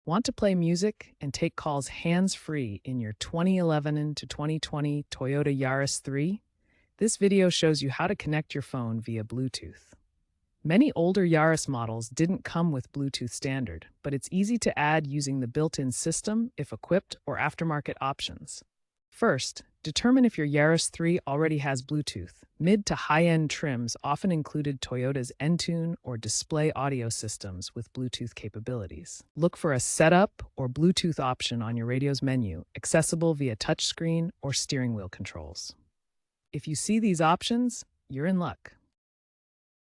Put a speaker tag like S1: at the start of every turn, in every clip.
S1: Want to play music and take calls hands-free in your 2011 to 2020 Toyota Yaris III? This video shows you how to connect your phone via Bluetooth. Many older Yaris models didn't come with Bluetooth standard, but it's easy to add using the built-in system if equipped or aftermarket options. First, determine if your Yaris 3 already has Bluetooth. Mid to high-end trims often included Toyota's Entune or display audio systems with Bluetooth capabilities. Look for a setup or Bluetooth option on your radio's menu, accessible via touchscreen or steering wheel controls. If you see these options, you're in luck.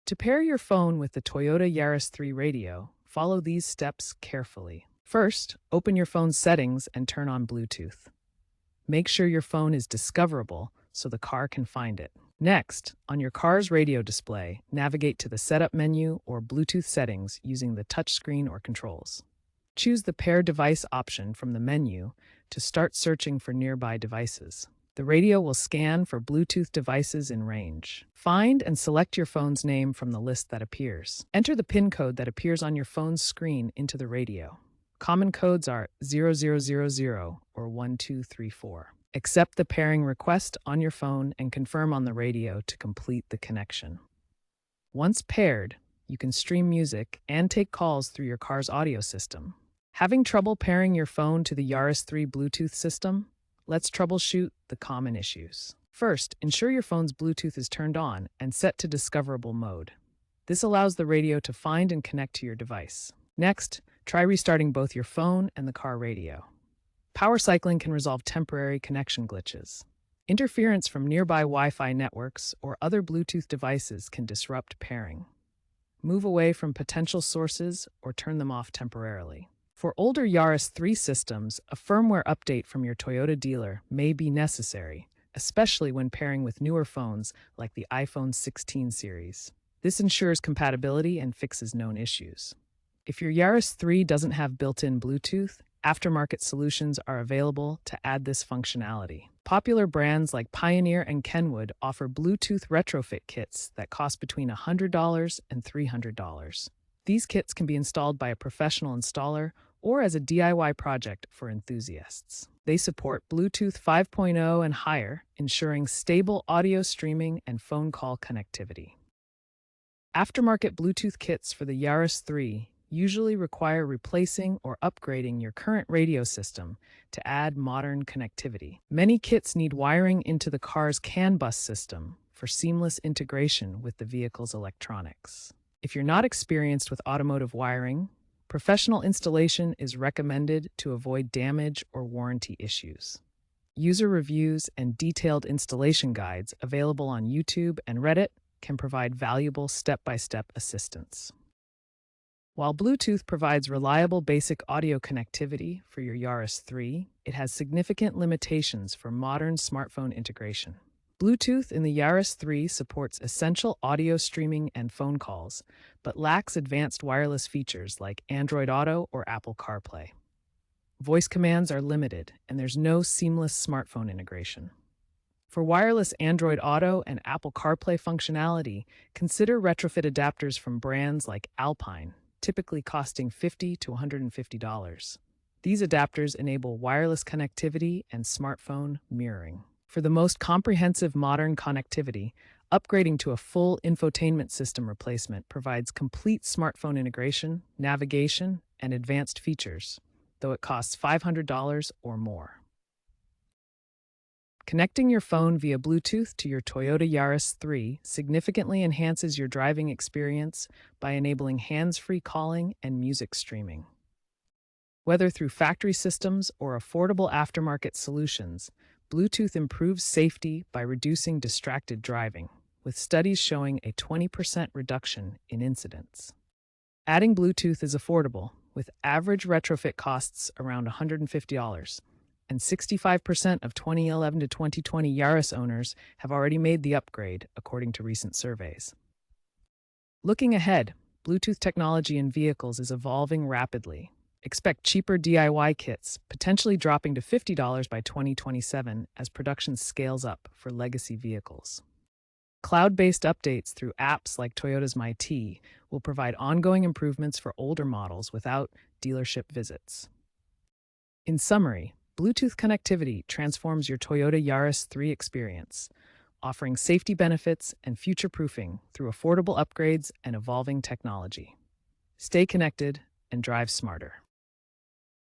S1: To pair your phone with the Toyota Yaris 3 radio, follow these steps carefully. First, open your phone's settings and turn on Bluetooth. Make sure your phone is discoverable so the car can find it. Next, on your car's radio display, navigate to the Setup menu or Bluetooth settings using the touchscreen or controls. Choose the Pair Device option from the menu to start searching for nearby devices. The radio will scan for Bluetooth devices in range. Find and select your phone's name from the list that appears. Enter the PIN code that appears on your phone's screen into the radio. Common codes are 0000 or 1234. Accept the pairing request on your phone and confirm on the radio to complete the connection. Once paired, you can stream music and take calls through your car's audio system. Having trouble pairing your phone to the Yaris 3 Bluetooth system? Let's troubleshoot the common issues. First, ensure your phone's Bluetooth is turned on and set to discoverable mode. This allows the radio to find and connect to your device. Next, try restarting both your phone and the car radio. Power cycling can resolve temporary connection glitches. Interference from nearby Wi-Fi networks or other Bluetooth devices can disrupt pairing. Move away from potential sources or turn them off temporarily. For older Yaris 3 systems, a firmware update from your Toyota dealer may be necessary, especially when pairing with newer phones like the iPhone 16 series. This ensures compatibility and fixes known issues. If your Yaris 3 doesn't have built-in Bluetooth, aftermarket solutions are available to add this functionality. Popular brands like Pioneer and Kenwood offer Bluetooth retrofit kits that cost between $100 and $300. These kits can be installed by a professional installer or as a DIY project for enthusiasts. They support Bluetooth 5.0 and higher, ensuring stable audio streaming and phone call connectivity. Aftermarket Bluetooth kits for the Yaris 3 usually require replacing or upgrading your current radio system to add modern connectivity. Many kits need wiring into the car's CAN bus system for seamless integration with the vehicle's electronics. If you're not experienced with automotive wiring, professional installation is recommended to avoid damage or warranty issues. User reviews and detailed installation guides available on YouTube and Reddit can provide valuable step-by-step assistance. While Bluetooth provides reliable basic audio connectivity for your Yaris 3, it has significant limitations for modern smartphone integration. Bluetooth in the Yaris 3 supports essential audio streaming and phone calls, but lacks advanced wireless features like Android Auto or Apple CarPlay. Voice commands are limited, and there's no seamless smartphone integration. For wireless Android Auto and Apple CarPlay functionality, consider retrofit adapters from brands like Alpine, typically costing $50 to $150. These adapters enable wireless connectivity and smartphone mirroring. For the most comprehensive modern connectivity, upgrading to a full infotainment system replacement provides complete smartphone integration, navigation, and advanced features, though it costs $500 or more. Connecting your phone via Bluetooth to your Toyota Yaris 3 significantly enhances your driving experience by enabling hands-free calling and music streaming. Whether through factory systems or affordable aftermarket solutions, Bluetooth improves safety by reducing distracted driving, with studies showing a 20% reduction in incidents. Adding Bluetooth is affordable, with average retrofit costs around $150, and 65% of 2011 to 2020 Yaris owners have already made the upgrade, according to recent surveys. Looking ahead, Bluetooth technology in vehicles is evolving rapidly. Expect cheaper DIY kits, potentially dropping to $50 by 2027 as production scales up for legacy vehicles. Cloud-based updates through apps like Toyota's MyT will provide ongoing improvements for older models without dealership visits. In summary, Bluetooth connectivity transforms your Toyota Yaris 3 experience, offering safety benefits and future-proofing through affordable upgrades and evolving technology. Stay connected and drive smarter.